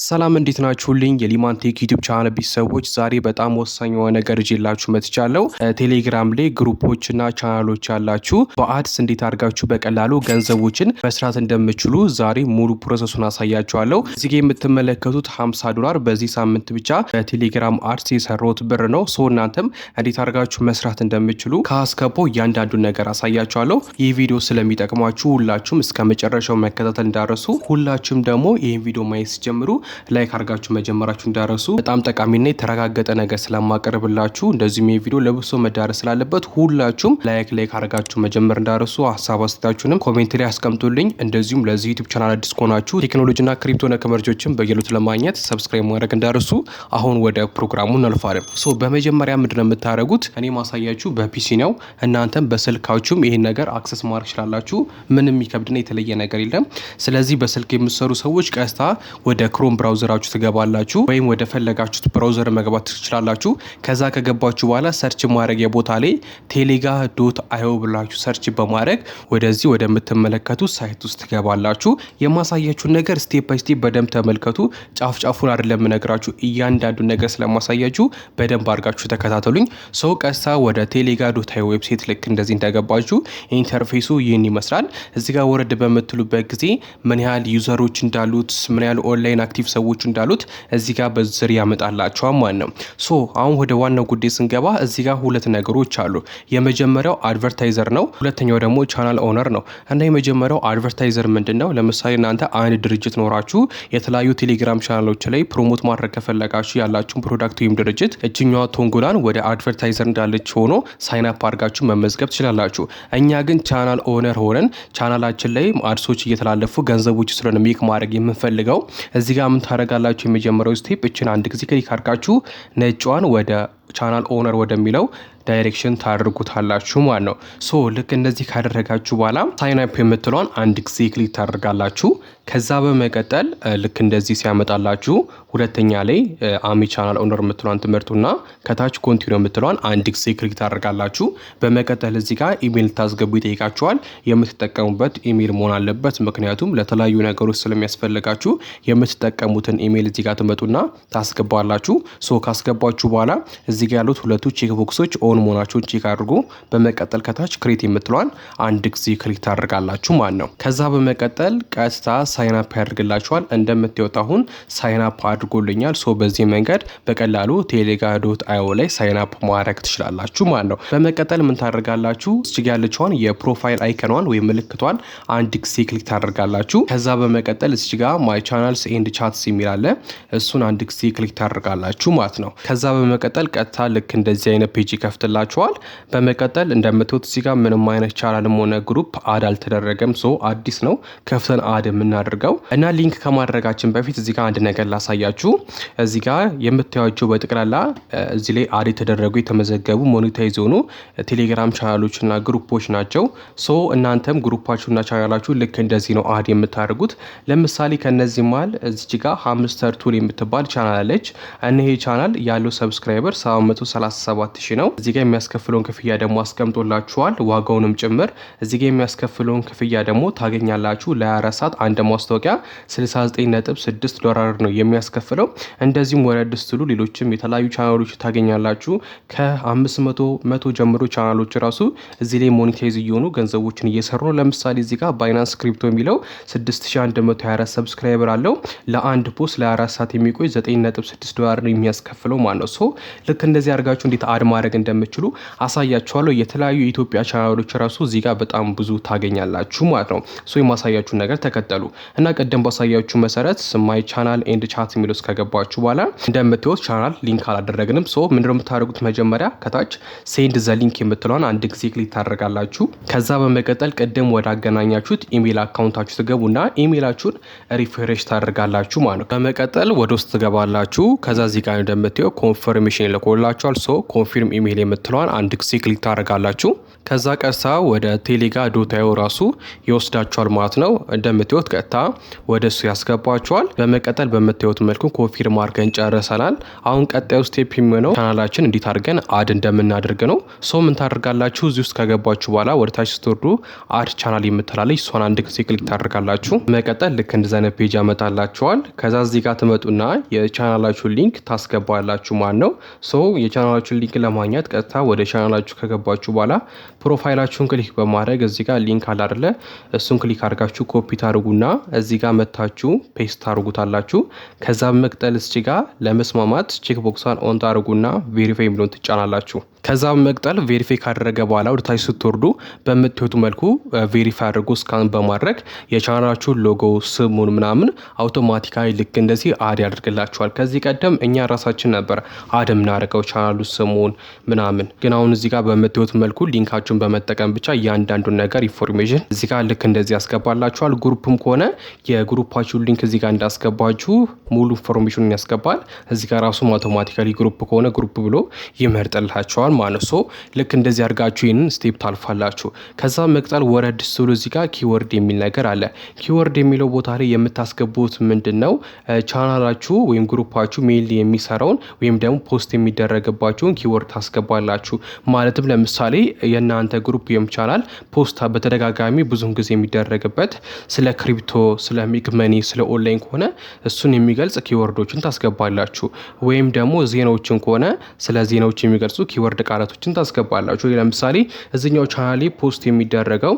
ሰላም እንዴት ናችሁልኝ? የሊማን ቴክ ዩቲዩብ ቻናል ቤተሰቦች ዛሬ በጣም ወሳኝ የሆነ ነገር ይዤላችሁ መጥቻለሁ። ቴሌግራም ላይ ግሩፖችና ቻናሎች ያላችሁ በአድስ እንዴት አድርጋችሁ በቀላሉ ገንዘቦችን መስራት እንደምችሉ ዛሬ ሙሉ ፕሮሰሱን አሳያችኋለሁ። እዚህ ጋር የምትመለከቱት $50 በዚህ ሳምንት ብቻ በቴሌግራም አድስ የሰራሁት ብር ነው። እናንተም እንዴት አድርጋችሁ መስራት እንደምችሉ ከአስከቦ እያንዳንዱን ነገር አሳያችኋለሁ። ይህ ቪዲዮ ስለሚጠቅማችሁ ሁላችሁም እስከ መጨረሻው መከታተል እንዳረሱ፣ ሁላችሁም ደግሞ ይህን ቪዲዮ ማየት ሲጀምሩ ላይክ አድርጋችሁ መጀመራችሁ እንዳረሱ። በጣም ጠቃሚና የተረጋገጠ ነገር ስለማቀርብላችሁ እንደዚሁም ይህ ቪዲዮ ለብሶ መዳረስ ስላለበት ሁላችሁም ላይክ አድርጋችሁ መጀመር እንዳረሱ። ሀሳብ አስተያየታችሁንም ኮሜንት ላይ አስቀምጡልኝ። እንደዚሁም ለዚህ ዩቲዩብ ቻናል አዲስ ከሆናችሁ ቴክኖሎጂና ክሪፕቶ ነክ መረጃዎችን በየሉት ለማግኘት ሰብስክራይብ ማድረግ እንዳረሱ። አሁን ወደ ፕሮግራሙ እናልፋለን። በመጀመሪያ ምንድነው የምታደርጉት? እኔ ማሳያችሁ በፒሲ ነው። እናንተም በስልካችሁም ይሄን ነገር አክሰስ ማድረግ ይችላላችሁ። ምንም የሚከብድና የተለየ ነገር የለም። ስለዚህ በስልክ የምትሰሩ ሰዎች ቀስታ ወደ ክሮም ብራውዘራችሁ ትገባላችሁ፣ ወይም ወደ ፈለጋችሁት ብራውዘር መግባት ትችላላችሁ። ከዛ ከገባችሁ በኋላ ሰርች ማድረግ የቦታ ላይ ቴሌጋ.io ብላችሁ ሰርች በማድረግ ወደዚህ ወደምትመለከቱት ሳይት ውስጥ ትገባላችሁ። የማሳያችሁን ነገር ስቴፕ ባይ ስቴፕ በደንብ ተመልከቱ። ጫፉን አይደለም የምነግራችሁ፣ እያንዳንዱ ነገር ስለማሳያችሁ በደንብ አድርጋችሁ ተከታተሉኝ። ቀስታ ወደ ቴሌጋ.io ዌብሳይት ልክ እንደዚህ እንደገባችሁ ኢንተርፌሱ ይህን ይመስላል። እዚህ ጋር ወረድ በምትሉበት ጊዜ ምን ያህል ዩዘሮች እንዳሉት፣ ምን ያህል ኦንላይን አክቲቭ ሰዎች እንዳሉት እዚህ ጋር በዝርዝር ያመጣላችኋል ማለት ነው። አሁን ወደ ዋናው ጉዳይ ስንገባ እዚህ ጋር ሁለት ነገሮች አሉ። የመጀመሪያው አድቨርታይዘር ነው፣ ሁለተኛው ደግሞ ቻናል ኦነር ነው። እና የመጀመሪያው አድቨርታይዘር ምንድነው? ለምሳሌ እናንተ አንድ ድርጅት ኖራችሁ የተለያዩ ቴሌግራም ቻናሎች ላይ ፕሮሞት ማድረግ ከፈለጋችሁ ያላችሁን ፕሮዳክት ወይም ድርጅት እችኛዋ ቶንጎላን ወደ አድቨርታይዘር እንዳለች ሆኖ ሳይን አፕ አድርጋችሁ መመዝገብ ትችላላችሁ። እኛ ግን ቻናል ኦነር ሆነን ቻናላችን ላይ አድሶች እየተላለፉ ገንዘቦች ስለሆነ ሜክ ማድረግ የምንፈልገው እዚህ ጋር ምን ታደርጋላችሁ? የመጀመሪያው ስቴፕ እችን አንድ ጊዜ ክሊክ አድርጋችሁ ነጯን ወደ ቻናል ኦነር ወደሚለው ዳይሬክሽን ታደርጉታላችሁ ማለት ነው። ልክ እንደዚህ ካደረጋችሁ በኋላ ሳይን አፕ የምትለውን አንድ ጊዜ ክሊክ ታደርጋላችሁ። ከዛ በመቀጠል ልክ እንደዚህ ሲያመጣላችሁ ሁለተኛ ላይ አሚ ቻናል ኦነር የምትለውን ትምህርቱና ከታች ኮንቲኒው የምትለውን አንድ ጊዜ ክሊክ ታደርጋላችሁ። በመቀጠል እዚህ ጋር ኢሜል ታስገቡ ይጠይቃችኋል። የምትጠቀሙበት ኢሜል መሆን አለበት፣ ምክንያቱም ለተለያዩ ነገሮች ስለሚያስፈልጋችሁ የምትጠቀሙትን ኢሜል እዚህ ጋር ትመጡና ታስገባላችሁ። ካስገባችሁ በኋላ እዚህ ጋር ያሉት ሁለቱ ቼክ ቦክሶች ኦን መሆናቸውን ቼክ አድርጉ። በመቀጠል ከታች ክሬት የምትለዋን አንድ ጊዜ ክሊክ ታደርጋላችሁ ማለት ነው። ከዛ በመቀጠል ቀጥታ ሳይን አፕ ያደርግላችኋል። እንደምታዩት አሁን ሳይን አፕ አድርጎልኛል። በዚህ መንገድ በቀላሉ ቴሌጋ.io ላይ ሳይን አፕ ማድረግ ትችላላችሁ ማለት ነው። በመቀጠል ምን ታደርጋላችሁ? እዚህ ጋር ያለችዋን የፕሮፋይል አይከኗን ወይም ምልክቷን አንድ ጊዜ ክሊክ ታደርጋላችሁ። ከዛ በመቀጠል እዚህ ጋር ማይ ቻናልስ ኤንድ ቻትስ የሚል አለ። እሱን አንድ ጊዜ ክሊክ ታደርጋላችሁ ማለት ነው። ከዛ በመቀጠል ቀጥታ ልክ እንደዚህ አይነት ፔጅ ይከፍትላችኋል። በመቀጠል እንደምታዩት እዚህ ጋር ምንም አይነት ቻናልም ሆነ ግሩፕ አድ አልተደረገም። አዲስ ነው ከፍተን አድ የምናደርገው እና ሊንክ ከማድረጋችን በፊት እዚህ ጋር አንድ ነገር ላሳያችሁ። እዚህ ጋር የምታዩቸው በጥቅላላ እዚህ ላይ አድ የተደረጉ የተመዘገቡ ሞኔታይዝ የሆኑ ቴሌግራም ቻናሎችና ግሩፖች ናቸው። እናንተም ግሩፓችሁና ቻናላችሁ ልክ እንደዚህ ነው አድ የምታደርጉት። ለምሳሌ ከነዚህ መሃል እዚህ ጋር ሃምስተር ቱል የምትባል ቻናል አለች። ይሄ ቻናል ያለው ሰብስክራይበር 737,000 ነው። እዚህ ጋር የሚያስከፍለውን ክፍያ ደግሞ አስቀምጦላችኋል፣ ዋጋውንም ጭምር። እዚህ ጋር የሚያስከፍለውን ክፍያ ደግሞ ታገኛላችሁ። ለ24 ሰዓት አንድ ማስታወቂያ $69.6 ነው የሚያስከፍለው። እንደዚሁም ወረድ ስትሉ ሌሎችም የተለያዩ ቻናሎች ታገኛላችሁ። ከ500 ጀምሮ ቻናሎች ራሱ እዚህ ላይ ሞኔታይዝ እየሆኑ ገንዘቦችን እየሰሩ ነው። ለምሳሌ እዚህ ጋር ባይናንስ ክሪፕቶ የሚለው 6124 ሰብስክራይበር አለው። ለአንድ ፖስት ለ24 ሰዓት የሚቆይ $9.6 ነው የሚያስከፍለው ማለት ነው። ልክ እንደዚህ አድርጋችሁ እንዴት አድ ማድረግ እንደምትችሉ አሳያችኋለሁ። የተለያዩ የኢትዮጵያ ቻናሎች ራሱ እዚህ ጋር በጣም ብዙ ታገኛላችሁ ማለት ነው። የማሳያችሁን ነገር ተከተሉ እና ቀደም ባሳያችሁ መሰረት ማይ ቻናል ኤንድ ቻት የሚለው ከገባችሁ በኋላ እንደምታዩት ቻናል ሊንክ አላደረግንም። ምንድነው የምታደርጉት? መጀመሪያ ከታች ሴንድ ዘ ሊንክ የምትለውን አንድ ጊዜ ክሊክ ታደርጋላችሁ። ከዛ በመቀጠል ቅድም ወደ አገናኛችሁት ኢሜል አካውንታችሁ ትገቡና ኢሜላችሁን ሪፍሬሽ ታደርጋላችሁ ማለት ነው። በመቀጠል ወደ ውስጥ ትገባላችሁ። ከዛ እዚህ ጋር እንደምታዩት ኮንፈርሜሽን ይልኮላችኋል። ኮንፊርም ኢሜል የምትለዋን አንድ ጊዜ ክሊክ ታደርጋላችሁ። ከዛ ቀጥታ ወደ ቴሌጋ ዶታዮ ራሱ ይወስዳችኋል ማለት ነው። እንደምታዩት ቀጥታ ወደ እሱ ያስገባችኋል። በመቀጠል በምታዩት መልኩ ኮንፊርም አድርገን ጨርሰናል። አሁን ቀጣዩ ስቴፕ የሚሆነው ቻናላችን እንዴት አድርገን አድ እንደምናደርግ ነው። ሶ ምን ታደርጋላችሁ? እዚህ ውስጥ ከገባችሁ በኋላ ወደ ታች ስትወርዱ አድ ቻናል የምትላለች እሷን አንድ ጊዜ ክሊክ ታደርጋላችሁ። በመቀጠል ልክ እንደዚህ አይነት ፔጅ ያመጣላችኋል። ከዛ እዚህ ጋር ትመጡና የቻናላችሁን ሊንክ ታስገባላችሁ ማለት ነው። ሶ የቻናላችሁን ሊንክ ለማግኘት ቀጥታ ወደ ቻናላችሁ ከገባችሁ በኋላ ፕሮፋይላችሁን ክሊክ በማድረግ እዚህ ጋር ሊንክ አለ አይደለ? እሱን ክሊክ አድርጋችሁ ኮፒ ታርጉና እዚህ ጋር መታችሁ ፔስት ታርጉታላችሁ። ከዛ በመቀጠል እዚህ ጋር ለመስማማት ቼክ ቦክሷን ኦን ታርጉና ቬሪፋይ የሚለውን ትጫናላችሁ። ከዛ በመቀጠል ቬሪፋይ ካደረገ በኋላ ወደ ታች ስትወርዱ በምትወጡ መልኩ ቬሪፋይ አድርጎ ስካን በማድረግ የቻናላችሁን ሎጎ ስሙን ምናምን አውቶማቲካሊ ልክ እንደዚህ አድ ያደርግላችኋል። ከዚህ ቀደም እኛ ራሳችን ነበር አድ የምናደርገው ቻናሉ ስሙን ምናምን፣ ግን አሁን እዚህ ጋር በምትወጡ መልኩ ሊንካችሁን በመጠቀም ብቻ እያንዳንዱን ነገር ኢንፎርሜሽን እዚህ ጋር ልክ እንደዚህ ያስገባላችኋል። ግሩፕም ከሆነ የግሩፓችሁን ሊንክ እዚህ ጋር እንዳስገባችሁ ሙሉ ኢንፎርሜሽኑን ያስገባል። እዚህ ጋር ራሱ አውቶማቲካሊ ግሩፕ ከሆነ ግሩፕ ብሎ ይመርጥላችኋል ማለት ነው። ልክ እንደዚህ አድርጋችሁ ይህንን ስቴፕ ታልፋላችሁ። ከዛ መቅጠል ወረድ ስሉ እዚህ ጋር ኪወርድ የሚል ነገር አለ። ኪወርድ የሚለው ቦታ ላይ የምታስገቡት ምንድነው? ቻናላችሁ ወይም ግሩፓችሁ ሜይል የሚሰራውን ወይም ደግሞ ፖስት የሚደረግባችሁን ኪወርድ ታስገባላችሁ። ማለትም ለምሳሌ የእናንተ ግሩፕ ወይም ቻናል ፖስት በተደጋጋሚ ብዙን ጊዜ የሚደረግበት ስለ ክሪፕቶ፣ ስለ ሜክ መኒ፣ ስለ ኦንላይን ከሆነ እሱን የሚገልጽ ኪወርዶችን ታስገባላችሁ። ወይም ደግሞ ዜናዎችን ከሆነ ስለ ዜናዎች የሚገልጹ ኪወርድ ቃላቶችን ታስገባላችሁ። ለምሳሌ እዚህኛው ቻናሌ ፖስት የሚደረገው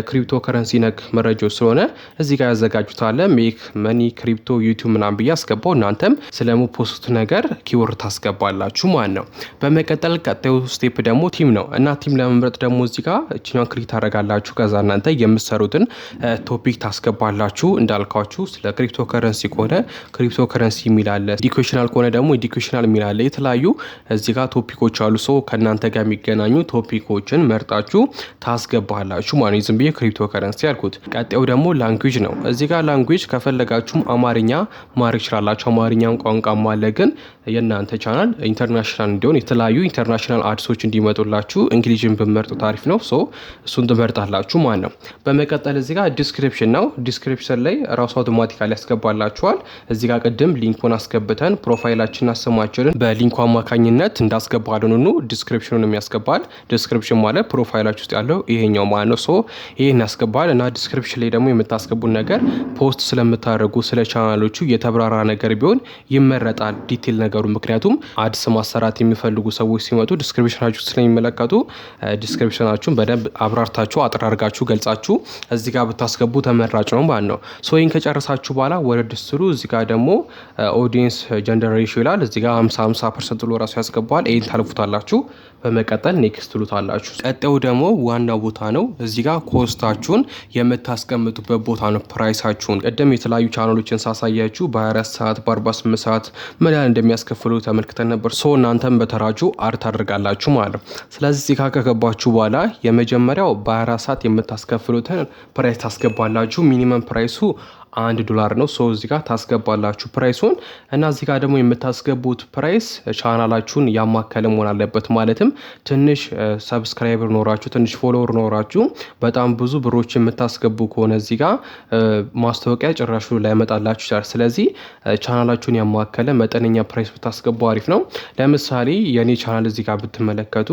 ክሪፕቶ ከረንሲ ነክ መረጃዎች ስለሆነ እዚህ ጋር ያዘጋጁታል ሜክ መኒ ክሪፕቶ ዩቲዩብ ምናምን ብዬ አስገባው። እናንተም ስለሙ ፖስት ነገር ኪወርድ ታስገባላችሁ ማለት ነው። በመቀጠል ቀጣዩ ስቴፕ ደግሞ ቲም ነው እና ቲም ለመምረጥ ደግሞ እዚህ ጋር እቺኛን ክሊክ ታደርጋላችሁ። ከዛ እናንተ የምትሰሩትን ቶፒክ ታስገባላችሁ። እንዳልኳችሁ ስለ ክሪፕቶ ከረንሲ ከሆነ ክሪፕቶ ከረንሲ የሚል አለ፣ ኤዱኬሽናል ከሆነ ደግሞ ኤዱኬሽናል የሚል አለ። የተለያዩ እዚህ ጋር ቶፒኮች አሉ። ሶ ከእናንተ ጋር የሚገናኙ ቶፒኮችን መርጣችሁ ታስገባላችሁ ማለት ዝም ብዬ ክሪፕቶ ከረንሲ ያልኩት። ቀጣዩ ደግሞ ላንጉዌጅ ነው። እዚህ ጋር ላንጉዌጅ ከፈለጋችሁም አማርኛ ማድረግ ይችላላችሁ። አማርኛም ቋንቋም አለ፣ ግን የእናንተ ቻናል ኢንተርናሽናል እንዲሆን የተለያዩ ኢንተርናሽናል አድሶች እንዲመጡላችሁ እንግሊዝን ብመርጡ ታሪፍ ነው። ሶ እሱን ትመርጣላችሁ ማለት ነው። በመቀጠል እዚህ ጋር ዲስክሪፕሽን ነው። ዲስክሪፕሽን ላይ ራሱ አውቶማቲካሊ ያስገባላችኋል። እዚህ ጋር ቅድም ሊንኩን አስገብተን ፕሮፋይላችንና ስማችንን በሊንኩ አማካኝነት እንዳስገባልን ሁሉ ዲስክሪፕሽኑን ያስገባል። ዲስክሪፕሽን ማለት ፕሮፋይላችሁ ውስጥ ያለው ይሄኛው ማለት ነው። ሶ ይሄን ያስገባል እና ዲስክሪፕሽን ላይ ደግሞ የምታስገቡት ነገር ፖስት ስለምታደርጉ ስለ ቻናሎቹ የተብራራ ነገር ቢሆን ይመረጣል፣ ዲቴል ነገሩ። ምክንያቱም አድስ ማሰራት የሚፈልጉ ሰዎች ሲመጡ ዲስክሪፕሽናችሁ ስለሚመለከቱ ዲስክሪፕሽናችሁን በደንብ አብራርታችሁ አጥራርጋችሁ ገልጻችሁ እዚህ ጋር ብታስገቡ ተመራጭ ነው ማለት ነው። ሶ ይሄን ከጨረሳችሁ በኋላ ወረድ ስትሉ እዚህ ጋር ደግሞ ኦዲየንስ ጀንደር ሬሽዮ ይላል። እዚህ ጋር 50% ብሎ ራሱ ያስገባል። ይሄን ታልፉታላችሁ። በመቀጠል ኔክስት ትሉታላችሁ። ቀጣዩ ደግሞ ዋናው ቦታ ነው። እዚህ ጋር ኮስታችሁን የምታስቀምጡበት ቦታ ነው። ፕራይሳችሁን ቅድም የተለያዩ ቻናሎችን ሳሳያችሁ በ24 ሰዓት በ48 ሰዓት ምን ያህል እንደሚያስከፍሉ ተመልክተን ነበር። ሶ እናንተም በተራጁ አድ ታደርጋላችሁ ማለት ነው። ስለዚህ እዚህ ጋር ከገባችሁ በኋላ የመጀመሪያው በ24 ሰዓት የምታስከፍሉትን ፕራይስ ታስገባላችሁ። ሚኒመም ፕራይሱ $1 ነው። ሶ እዚህ ጋር ታስገባላችሁ ፕራይሱን እና እዚህ ጋር ደግሞ የምታስገቡት ፕራይስ ቻናላችሁን ያማከለ መሆን አለበት። ማለትም ትንሽ ሰብስክራይበር ኖራችሁ ትንሽ ፎሎወር ኖራችሁ በጣም ብዙ ብሮች የምታስገቡ ከሆነ እዚህ ጋር ማስታወቂያ ጭራሹ ላይመጣላችሁ ይችላል። ስለዚህ ቻናላችሁን ያማከለ መጠነኛ ፕራይስ ብታስገቡ አሪፍ ነው። ለምሳሌ የኔ ቻናል እዚህ ጋር ብትመለከቱ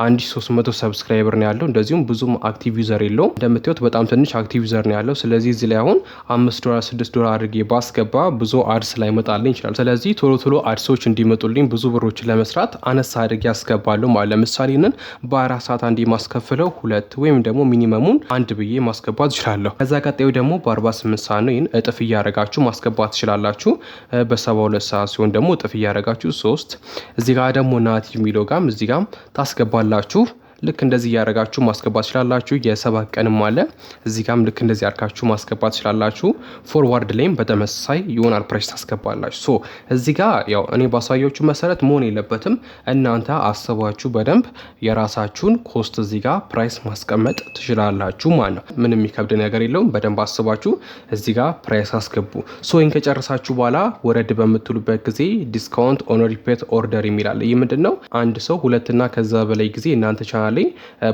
1300 ሰብስክራይበር ነው ያለው። እንደዚሁም ብዙም አክቲቭ ዩዘር የለውም። እንደምታዩት በጣም ትንሽ አክቲቭ ዩዘር ነው ያለው። ስለዚህ እዚህ ላይ አሁን $5 $6 አድርጌ ባስገባ ብዙ አድስ ላይ መጣልኝ ይችላል። ስለዚህ ቶሎ ቶሎ አድሶች እንዲመጡልኝ ብዙ ብሮችን ለመስራት አነሳ አድርጌ ያስገባለሁ ማለት። ለምሳሌ ነን በ4 ሰዓት አንዴ ማስከፍለው 2 ወይም ደግሞ ሚኒመሙን 1 ብዬ ማስገባት ይችላለሁ። ከዛ ቀጣዩ ደግሞ በ48 ሰዓት ነው። ይህን እጥፍ እያደረጋችሁ ማስገባት ትችላላችሁ። በ72 ሰዓት ሲሆን ደግሞ እጥፍ እያደረጋችሁ 3። እዚህ ጋር ደግሞ ናቲ የሚለው ጋም እዚህ ጋም ታስገባላችሁ። ልክ እንደዚህ ያደረጋችሁ ማስገባት ትችላላችሁ። የ7 ቀንም አለ እዚህ ጋርም ልክ እንደዚህ አርካችሁ ማስገባት ትችላላችሁ። ፎርዋርድ ላይም በተመሳሳይ ይሆናል ፕራይስ ታስገባላችሁ። ሶ እዚህ ጋር ያው እኔ ባሳያችሁ መሰረት መሆን የለበትም። እናንተ አስባችሁ በደንብ የራሳችሁን ኮስት እዚህ ጋር ፕራይስ ማስቀመጥ ትችላላችሁ ማለት ነው። ምንም የሚከብድ ነገር የለውም። በደንብ አስባችሁ እዚህ ጋር ፕራይስ አስገቡ። ሶ ይህን ከጨረሳችሁ በኋላ ወረድ በምትሉበት ጊዜ ዲስካውንት ኦን ሪፒት ኦርደር የሚላል። ይህ ምንድን ነው? አንድ ሰው ሁለትና ከዛ በላይ ጊዜ እናንተ ቻናል ላይ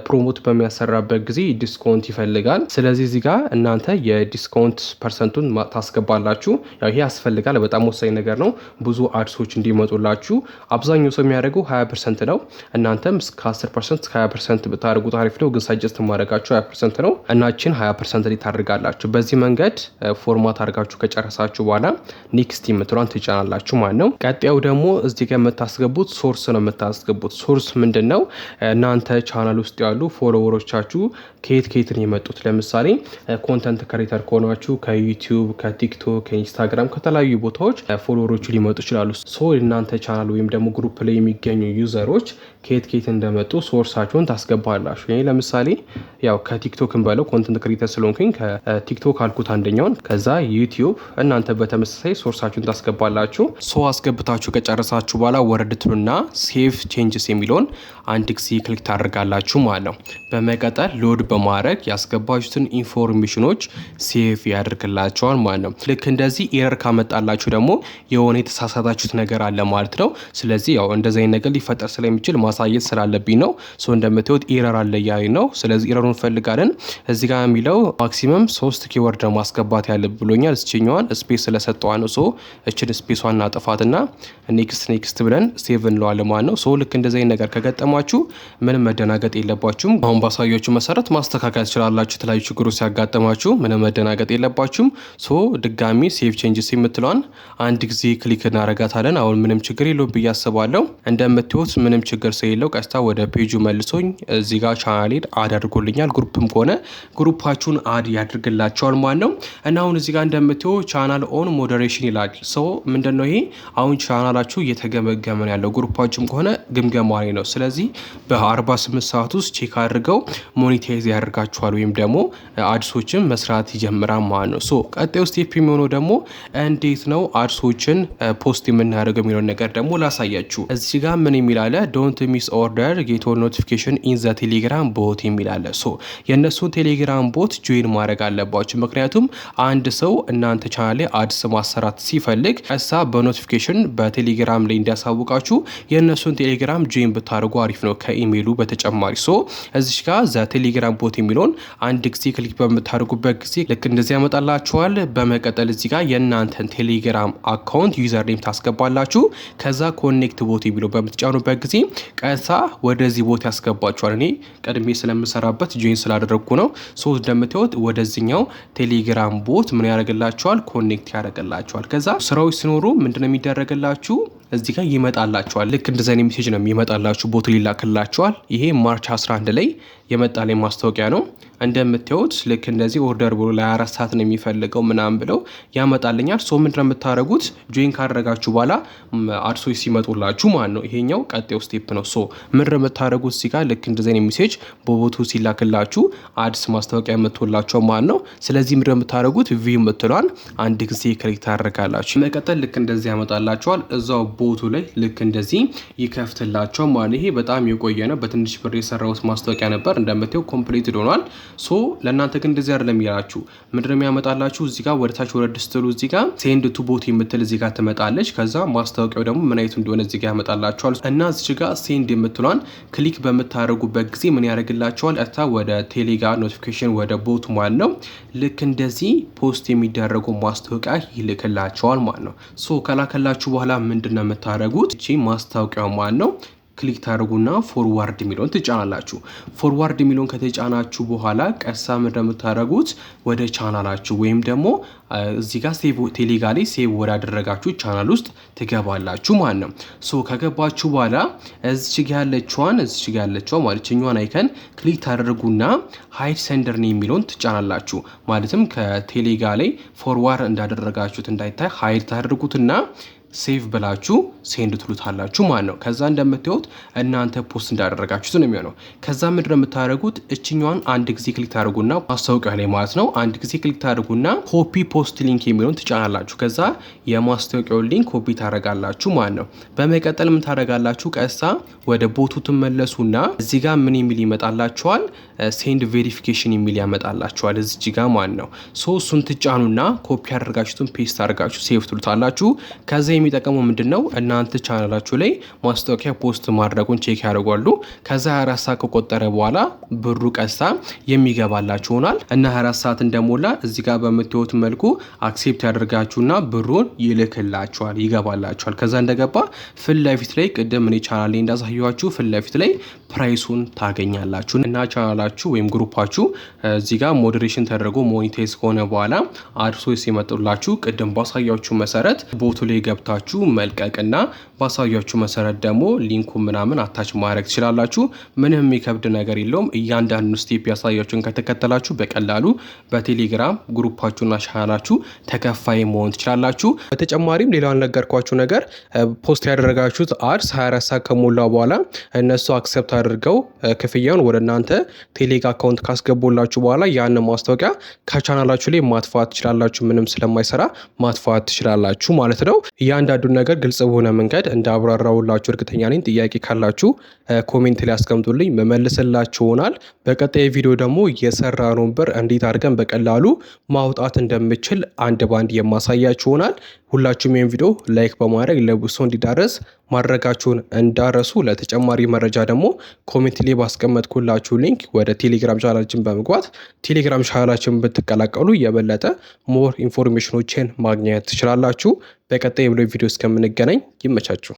ፕሮሞት በሚያሰራበት ጊዜ ዲስካውንት ይፈልጋል። ስለዚህ እዚህ ጋር እናንተ የዲስካውንት ፐርሰንቱን ታስገባላችሁ። ያው ይሄ ያስፈልጋል፣ በጣም ወሳኝ ነገር ነው። ብዙ አድሶች እንዲመጡላችሁ አብዛኛው ሰው የሚያደርገው 20% ነው። እናንተም እስከ 10% እስከ 20% ብታደርጉት አሪፍ ነው። ግን ሳጀስት ማድረጋችሁ 20% ነው። እናችን 20% ላይ ታደርጋላችሁ። በዚህ መንገድ ፎርማት አድርጋችሁ ከጨረሳችሁ በኋላ ኔክስት የምትሏን ትጫናላችሁ ማለት ነው። ቀጣዩ ደግሞ እዚህ ጋር የምታስገቡት ሶርስ ነው የምታስገቡት። ሶርስ ምንድን ነው? እናንተ ቻናል ውስጥ ያሉ ፎሎወሮቻችሁ ከየት ነው የመጡት? ለምሳሌ ኮንተንት ክሬተር ከሆናችሁ ከዩቲዩብ፣ ከቲክቶክ፣ ከኢንስታግራም ከተለያዩ ቦታዎች ፎሎወሮቹ ሊመጡ ይችላሉ። ሶ እናንተ ቻናል ወይም ደግሞ ግሩፕ ላይ የሚገኙ ዩዘሮች ከየት እንደመጡ ሶርሳቸውን ታስገባላችሁ። ይሄ ለምሳሌ ያው ከቲክቶክን በለው ኮንተንት ክሬተር ስለሆንኩኝ ከቲክቶክ አልኩት አንደኛውን፣ ከዛ ዩቲዩብ። እናንተ በተመሳሳይ ሶርሳችሁን ታስገባላችሁ። ሶ አስገብታችሁ ከጨረሳችሁ በኋላ ወረድትሉና ሴቭ ቼንጅስ የሚለውን አንድ ጊዜ ክሊክ ታደርጋላችሁ ማለት ነው። በመቀጠል ሎድ በማድረግ ያስገባችሁትን ኢንፎርሜሽኖች ሴቭ ያደርግላቸዋል ማለት ነው። ልክ እንደዚህ ኤረር ካመጣላችሁ ደግሞ የሆነ የተሳሳታችሁት ነገር አለ ማለት ነው። ስለዚህ ያው እንደዚህ አይነት ነገር ሊፈጠር ስለሚችል ማሳየት ስላለብኝ ነው። ሶ እንደምታዩት ኤረር አለ ያይ ነው። ስለዚህ ኤረሩን እንፈልጋለን። እዚህ ጋር የሚለው ማክሲመም 3 ኪወርድ ማስገባት ያለ ብሎኛል። እችኛዋን ስፔስ ስለሰጠዋ ነው። ሶ እችን ስፔሷን እናጥፋትና ኔክስት ብለን ሴቭ እንለዋለን ማለት ነው። ሶ ልክ እንደዚህ አይነት ነገር ከገጠማችሁ ምንም መደናገጥ የለባችሁም። አሁን ባሳያችሁ መሰረት ማስተካከል ትችላላችሁ። የተለያዩ ችግሮች ሲያጋጥማችሁ ምንም መደናገጥ የለባችሁም። ሶ ድጋሚ ሴቭ ቼንጅስ የምትለዋን አንድ ጊዜ ክሊክ እናረጋታለን። አሁን ምንም ችግር የለውም ብዬ አስባለሁ። እንደምትዩት ምንም ችግር ስለሌለው ቀጥታ ወደ ፔጁ መልሶኝ እዚህ ጋር ቻናሌን አድ አድርጎልኛል። ግሩፕም ከሆነ ግሩፓችሁን አድ ያድርግላቸዋል ማለት ነው። እና አሁን እዚህ ጋር እንደምትዩ ቻናል ኦን ሞዴሬሽን ይላል። ሶ ምንድነው ይሄ? አሁን ቻናላችሁ እየተገመገመ ነው ያለው። ግሩፓችሁም ከሆነ ግምገማ ላይ ነው። ስለዚህ በ48 ሰዓት ውስጥ ቼክ አድርገው ሞኔታይዝ ያደርጋችኋል ወይም ደግሞ አድሶችን መስራት ይጀምራል ማለት ነው። ሶ ቀጣዩ ስቴፕ የሚሆነው ደግሞ እንዴት ነው አድሶችን ፖስት የምናደርገው የሚለውን ነገር ደግሞ ላሳያችሁ። እዚህ ጋር ምን የሚላለ ዶንት ሚስ ኦርደር ጌት ኖቲፊኬሽን ኢን ዘ ቴሌግራም ቦት የሚላለ። ሶ የእነሱን ቴሌግራም ቦት ጆይን ማድረግ አለባችሁ። ምክንያቱም አንድ ሰው እናንተ ቻናል ላይ አድስ ማሰራት ሲፈልግ እሳ በኖቲፊኬሽን በቴሌግራም ላይ እንዲያሳውቃችሁ የእነሱን ቴሌግራም ጆይን ብታደርጉ አሪፍ ነው ከኢሜይሉ በተጨማሪ። ሶ እዚህ ጋር ዘ ቴሌግራም ቦት የሚለውን አንድ ጊዜ ክሊክ በምታደርጉበት ጊዜ ልክ እንደዚህ ያመጣላችኋል። በመቀጠል እዚህ ጋር የእናንተን ቴሌግራም አካውንት ዩዘር ኔም ታስገባላችሁ። ከዛ ኮኔክት ቦት የሚለው በምትጫኑበት ጊዜ ቀጥታ ወደዚህ ቦት ያስገባችኋል። እኔ ቀድሜ ስለምሰራበት ጆይን ስላደረግኩ ነው። ሶ እንደምታዩት ወደዚህኛው ቴሌግራም ቦት ምን ያደርግላችኋል? ኮኔክት ያደርግላችኋል። ከዛ ስራዎች ሲኖሩ ምንድነው የሚደረግላችሁ? እዚህ ጋር ይመጣላችኋል። ልክ እንደዚህ አይነት ሜሴጅ ነው የሚመጣላችሁ። ቦቱ ሊላክላችኋል። ይሄ ማርች 11 ላይ የመጣ ላይ ማስታወቂያ ነው። እንደምታዩት ልክ እንደዚህ ኦርደር ብሎ ለ24 ሰዓት ነው የሚፈልገው ምናምን ብለው ያመጣልኛል። ሶ ምንድነው የምታደርጉት? ጆይን ካደረጋችሁ በኋላ አድሶች ሲመጡላችሁ ማለት ነው። ይሄኛው ቀጣዩ ስቴፕ ነው። ሶ ምንድነው የምታደርጉት? እዚህ ጋር ልክ እንደዚህ አይነት ሜሴጅ በቦቱ ሲላክላችሁ አድስ ማስታወቂያ መጥቶላችሁ ማለት ነው። ስለዚህ ምንድነው የምታደርጉት? ቪው የምትሏን አንድ ጊዜ ክሊክ ታደርጋላችሁ። መቀጠል ልክ እንደዚህ ያመጣላችኋል። እዛው ቦቱ ላይ ልክ እንደዚህ ይከፍትላቸው ማለት። ይሄ በጣም የቆየ ነው። በትንሽ ብር የሰራሁት ማስታወቂያ ነበር። እንደምታዩ ኮምፕሊትድ ሆኗል። ሶ ለእናንተ ግን እንደዚህ አይደለም ይላችሁ። ምንድነው የሚያመጣላችሁ? እዚህ ጋር ወደታች ወረድ ስትሉ እዚህ ጋር ሴንድ ቱ ቦት የምትል እዚህ ጋር ትመጣለች። ከዛ ማስታወቂያው ደግሞ ምን አይነት እንደሆነ እዚህ ጋር ያመጣላችኋል። እና እዚህ ጋር ሴንድ የምትሏን ክሊክ በምታደርጉበት ጊዜ ምን ያደርግላችኋል? እታ ወደ ቴሌግራም ኖቲፊኬሽን ወደ ቦቱ ማለት ነው። ልክ እንደዚህ ፖስት የሚደረገው ማስታወቂያ ይልክላችኋል ማለት ነው። ሶ ከላከላችሁ በኋላ ምንድነው የምታደርጉት? እቺ ማስታወቂያው ማለት ነው ክሊክ ታደርጉና ፎርዋርድ የሚለውን ትጫናላችሁ። ፎርዋርድ የሚለውን ከተጫናችሁ በኋላ ቀሳ እንደምታደርጉት ወደ ቻናላችሁ ወይም ደግሞ እዚህ ጋር ሴቭ ቴሌግራም ላይ ሴቭ ወዳደረጋችሁ ቻናል ውስጥ ትገባላችሁ ማለት ነው። ሶ ከገባችሁ በኋላ እዚህ ጋር ያለችው ማለትኛዋን አይከን ክሊክ ታደርጉና ሃይድ ሰንደር ነው የሚለውን ትጫናላችሁ። ማለትም ከቴሌግራም ላይ ፎርዋርድ እንዳደረጋችሁት እንዳይታይ ሃይድ ታደርጉትና ሴቭ ብላችሁ ሴንድ ትሉታላችሁ ማለት ነው። ከዛ እንደምታዩት እናንተ ፖስት እንዳደረጋችሁት ነው የሚሆነው። ከዛ ምንድን ነው የምታደርጉት? እችኛዋን አንድ ጊዜ ክሊክ ታደርጉና ማስታወቂያ ላይ ማለት ነው አንድ ጊዜ ክሊክ ታደርጉና ኮፒ ፖስት ሊንክ የሚለውን ትጫናላችሁ። ከዛ የማስታወቂያውን ሊንክ ኮፒ ታደርጋላችሁ ማለት ነው። በመቀጠል ምን ታደርጋላችሁ? ቀስታ ወደ ቦቱ ትመለሱና እዚህ ጋር ምን የሚል ይመጣላችኋል? ሴንድ ቬሪፊኬሽን የሚል ያመጣላችኋል እዚህ ጋር ማለት ነው። እሱን ትጫኑና ኮፒ ያደርጋችሁትን ፔስት አድርጋችሁ ሴቭ ትሉታላችሁ። ከዛ የሚጠቀመው ምንድን ነው? እናንተ ቻናላችሁ ላይ ማስታወቂያ ፖስት ማድረጉን ቼክ ያደርጓሉ። ከዛ 24 ሰዓት ከቆጠረ በኋላ ብሩ ቀስታ የሚገባላችሁ ይሆናል እና 24 ሰዓት እንደሞላ እዚህ ጋር በምታዩት መልኩ አክሴፕት ያደርጋችሁና ብሩን ይልክላችኋል፣ ይገባላችኋል። ከዛ እንደገባ ፊት ለፊት ላይ ቅድም እኔ ቻናል ላይ እንዳሳየኋችሁ ፊት ለፊት ላይ ፕራይሱን ታገኛላችሁ እና ቻናላችሁ ወይም ግሩፓችሁ እዚህ ጋር ሞዴሬሽን ተደርጎ ሞኒታይዝ ከሆነ በኋላ አድሶች ሲመጡላችሁ ቅድም ባሳያችሁ መሰረት ቦቱ ላይ ገብታችሁ መልቀቅና ባሳያችሁ መሰረት ደግሞ ሊንኩ ምናምን አታች ማድረግ ትችላላችሁ። ምንም የሚከብድ ነገር የለውም። እያንዳንዱ ስቴፕ ያሳያችሁን ከተከተላችሁ በቀላሉ በቴሌግራም ግሩፓችሁና ቻናላችሁ ተከፋይ መሆን ትችላላችሁ። በተጨማሪም ሌላው ያልነገርኳችሁ ነገር ፖስት ያደረጋችሁት አድስ 24 ሰዓት ከሞላ በኋላ እነሱ አክሰፕት አድርገው ክፍያውን ወደ እናንተ ቴሌጋ አካውንት ካስገቡላችሁ በኋላ ያን ማስታወቂያ ከቻናላችሁ ላይ ማጥፋት ትችላላችሁ። ምንም ስለማይሰራ ማጥፋት ትችላላችሁ ማለት ነው። እያንዳንዱን ነገር ግልጽ በሆነ መንገድ እንዳብራራውላችሁ እርግጠኛ ነኝ። ጥያቄ ካላችሁ ኮሜንት ላይ አስቀምጡልኝ፣ መመልስላችሁ ይሆናል። በቀጣይ ቪዲዮ ደግሞ የሰራነውን ብር እንዴት አድርገን በቀላሉ ማውጣት እንደምችል አንድ ባንድ የማሳያችሁ ይሆናል። ሁላችሁም ይህን ቪዲዮ ላይክ በማድረግ ለብዙ ሰው እንዲዳረስ ማድረጋችሁን እንዳረሱ። ለተጨማሪ መረጃ ደግሞ ኮሜንት ላይ ባስቀመጥኩላችሁ ሊንክ ወደ ቴሌግራም ቻናላችን በመግባት ቴሌግራም ቻናላችን ብትቀላቀሉ የበለጠ ሞር ኢንፎርሜሽኖችን ማግኘት ትችላላችሁ። በቀጣይ የቪዲዮ እስከምንገናኝ ይመቻችሁ።